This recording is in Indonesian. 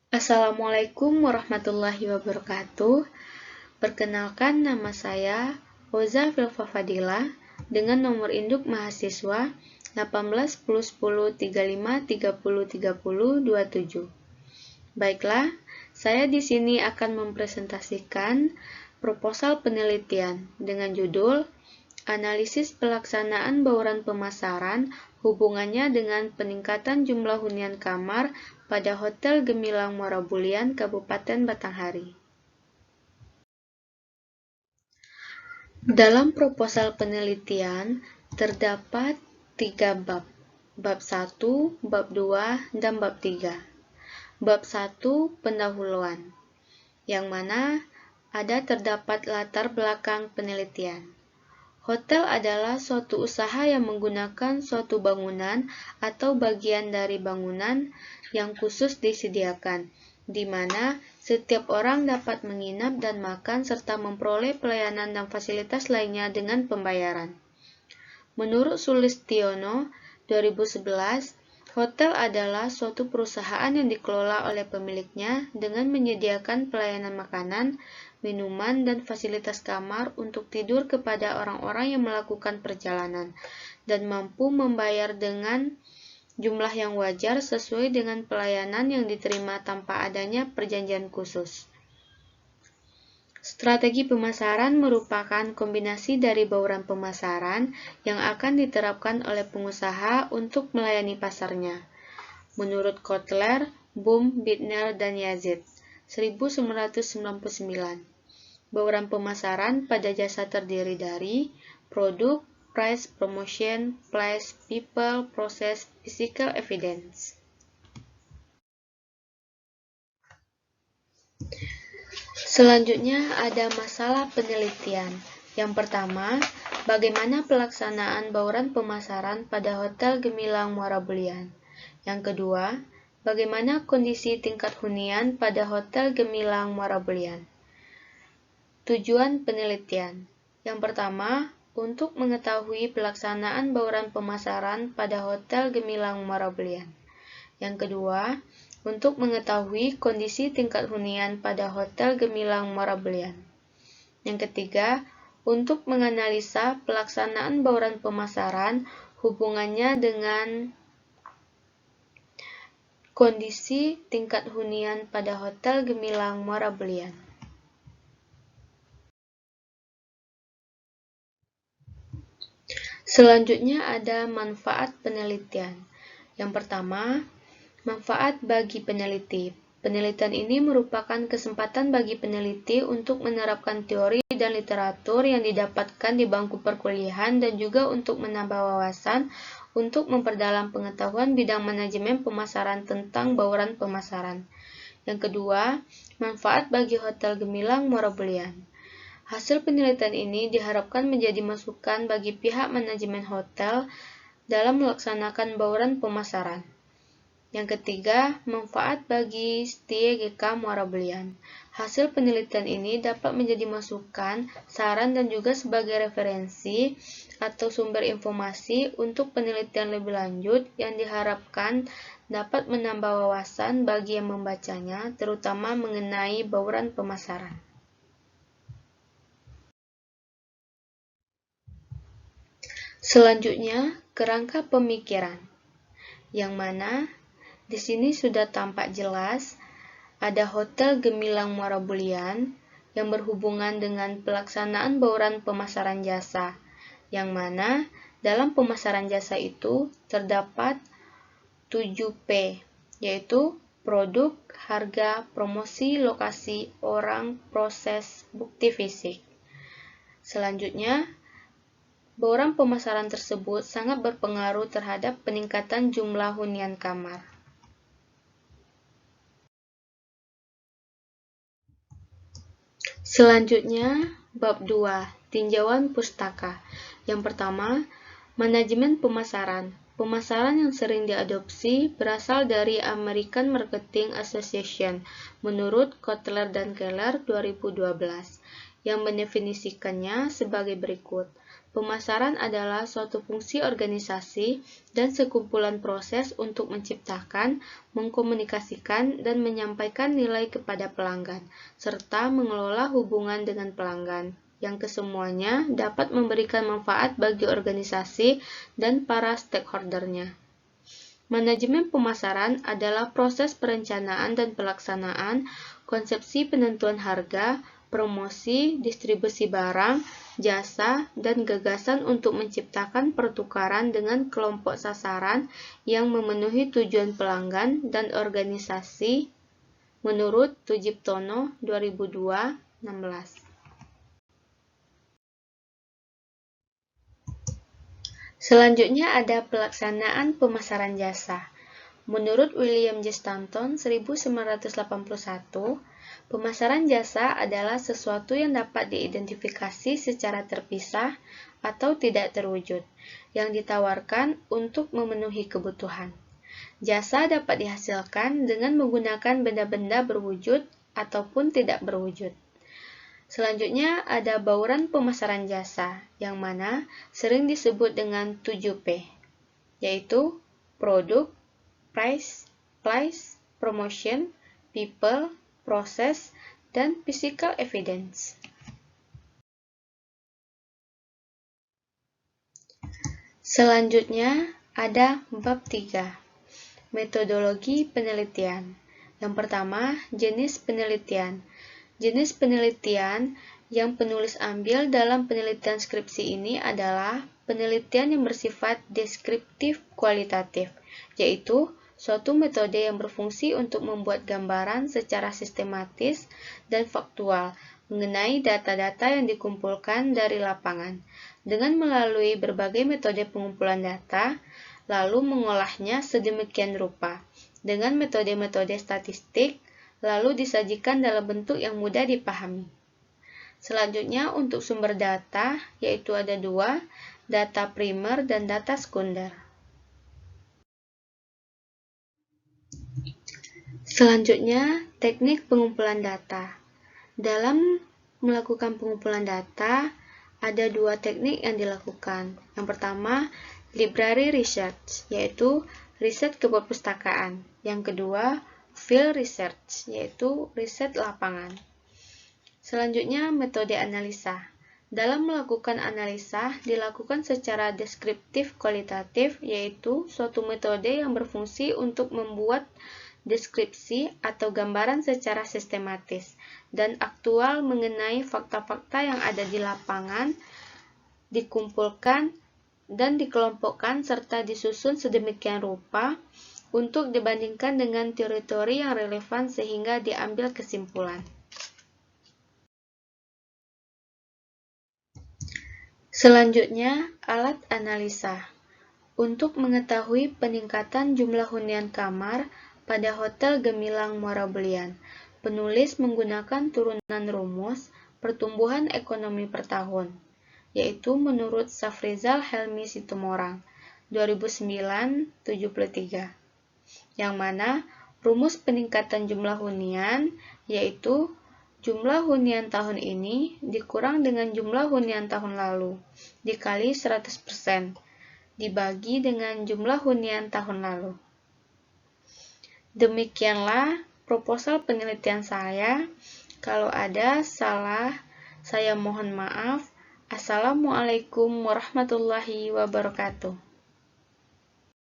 Assalamualaikum warahmatullahi wabarakatuh. Perkenalkan, nama saya Oza Filfa Fadila dengan nomor induk mahasiswa 18 10 10 35 30 30 27. Baiklah, saya di sini akan mempresentasikan proposal penelitian dengan judul Analisis pelaksanaan bauran pemasaran, hubungannya dengan peningkatan jumlah hunian kamar pada Hotel Gemilang Muara Bulian, Kabupaten Batanghari. Dalam proposal penelitian, terdapat 3 bab. Bab 1, bab 2, dan bab 3. Bab 1, pendahuluan, yang mana terdapat latar belakang penelitian. Hotel adalah suatu usaha yang menggunakan suatu bangunan atau bagian dari bangunan yang khusus disediakan, di mana setiap orang dapat menginap dan makan serta memperoleh pelayanan dan fasilitas lainnya dengan pembayaran. Menurut Sulistiono 2011, hotel adalah suatu perusahaan yang dikelola oleh pemiliknya dengan menyediakan pelayanan makanan, minuman, dan fasilitas kamar untuk tidur kepada orang-orang yang melakukan perjalanan dan mampu membayar dengan jumlah yang wajar sesuai dengan pelayanan yang diterima tanpa adanya perjanjian khusus. Strategi pemasaran merupakan kombinasi dari bauran pemasaran yang akan diterapkan oleh pengusaha untuk melayani pasarnya. Menurut Kotler, Boom, Bittner, dan Yazid, 1999. Bauran pemasaran pada jasa terdiri dari produk, price, promotion, place, people, process, physical evidence. Selanjutnya ada masalah penelitian. Yang pertama, bagaimana pelaksanaan bauran pemasaran pada Hotel Gemilang Muara Bulian. Yang kedua, bagaimana kondisi tingkat hunian pada Hotel Gemilang Muara Bulian. Tujuan penelitian. Yang pertama, untuk mengetahui pelaksanaan bauran pemasaran pada Hotel Gemilang Muara Bulian. Yang kedua, untuk mengetahui kondisi tingkat hunian pada Hotel Gemilang Muara Bulian. Yang ketiga, untuk menganalisa pelaksanaan bauran pemasaran, hubungannya dengan kondisi tingkat hunian pada Hotel Gemilang Muara Bulian. Selanjutnya ada manfaat penelitian. Yang pertama, manfaat bagi peneliti. Penelitian ini merupakan kesempatan bagi peneliti untuk menerapkan teori dan literatur yang didapatkan di bangku perkuliahan dan juga untuk menambah wawasan untuk memperdalam pengetahuan bidang manajemen pemasaran tentang bauran pemasaran. Yang kedua, manfaat bagi Hotel Gemilang Muara Bulian. Hasil penelitian ini diharapkan menjadi masukan bagi pihak manajemen hotel dalam melaksanakan bauran pemasaran. Yang ketiga, manfaat bagi STIGK Muara Bulian. Hasil penelitian ini dapat menjadi masukan, saran, dan juga sebagai referensi atau sumber informasi untuk penelitian lebih lanjut yang diharapkan dapat menambah wawasan bagi yang membacanya, terutama mengenai bauran pemasaran. Selanjutnya, kerangka pemikiran, yang mana di sini sudah tampak jelas ada Hotel Gemilang Muara Bulian yang berhubungan dengan pelaksanaan bauran pemasaran jasa, yang mana dalam pemasaran jasa itu terdapat 7P, yaitu produk, harga, promosi, lokasi, orang, proses, bukti fisik. Selanjutnya, bauran pemasaran tersebut sangat berpengaruh terhadap peningkatan jumlah hunian kamar. Selanjutnya, bab 2, tinjauan pustaka. Yang pertama, manajemen pemasaran. Pemasaran yang sering diadopsi berasal dari American Marketing Association menurut Kotler dan Keller 2012 yang mendefinisikannya sebagai berikut. Pemasaran adalah suatu fungsi organisasi dan sekumpulan proses untuk menciptakan, mengkomunikasikan, dan menyampaikan nilai kepada pelanggan, serta mengelola hubungan dengan pelanggan, yang kesemuanya dapat memberikan manfaat bagi organisasi dan para stakeholder-nya. Manajemen pemasaran adalah proses perencanaan dan pelaksanaan, konsepsi penentuan harga, promosi, distribusi barang, jasa, dan gagasan untuk menciptakan pertukaran dengan kelompok sasaran yang memenuhi tujuan pelanggan dan organisasi menurut Tujiptono 2002-16. Selanjutnya ada pelaksanaan pemasaran jasa. Menurut William J. Stanton 1981, pemasaran jasa adalah sesuatu yang dapat diidentifikasi secara terpisah atau tidak terwujud, yang ditawarkan untuk memenuhi kebutuhan. Jasa dapat dihasilkan dengan menggunakan benda-benda berwujud ataupun tidak berwujud. Selanjutnya ada bauran pemasaran jasa, yang mana sering disebut dengan 7P, yaitu produk, price, place, promotion, people, process, dan physical evidence. Selanjutnya ada bab 3, metodologi penelitian. Yang pertama, jenis penelitian. Jenis penelitian yang penulis ambil dalam penelitian skripsi ini adalah penelitian yang bersifat deskriptif kualitatif, yaitu suatu metode yang berfungsi untuk membuat gambaran secara sistematis dan faktual mengenai data-data yang dikumpulkan dari lapangan, dengan melalui berbagai metode pengumpulan data, lalu mengolahnya sedemikian rupa, dengan metode-metode statistik, lalu disajikan dalam bentuk yang mudah dipahami. Selanjutnya untuk sumber data, yaitu ada dua, data primer dan data sekunder. Selanjutnya, teknik pengumpulan data. Dalam melakukan pengumpulan data, ada dua teknik yang dilakukan. Yang pertama, library research, yaitu riset keperpustakaan. Yang kedua, field research, yaitu riset lapangan. Selanjutnya, metode analisa. Dalam melakukan analisa, dilakukan secara deskriptif kualitatif, yaitu suatu metode yang berfungsi untuk membuat deskripsi atau gambaran secara sistematis dan aktual mengenai fakta-fakta yang ada di lapangan, dikumpulkan dan dikelompokkan serta disusun sedemikian rupa untuk dibandingkan dengan teori-teori yang relevan sehingga diambil kesimpulan. Selanjutnya, alat analisa. Untuk mengetahui peningkatan jumlah hunian kamar pada Hotel Gemilang Muara Belian, penulis menggunakan turunan rumus pertumbuhan ekonomi per tahun, yaitu menurut Safrizal Helmi Situmorang 2009-73. Yang mana rumus peningkatan jumlah hunian yaitu jumlah hunian tahun ini dikurang dengan jumlah hunian tahun lalu dikali 100% dibagi dengan jumlah hunian tahun lalu. Demikianlah proposal penelitian saya. Kalau ada salah, saya mohon maaf. Assalamualaikum warahmatullahi wabarakatuh.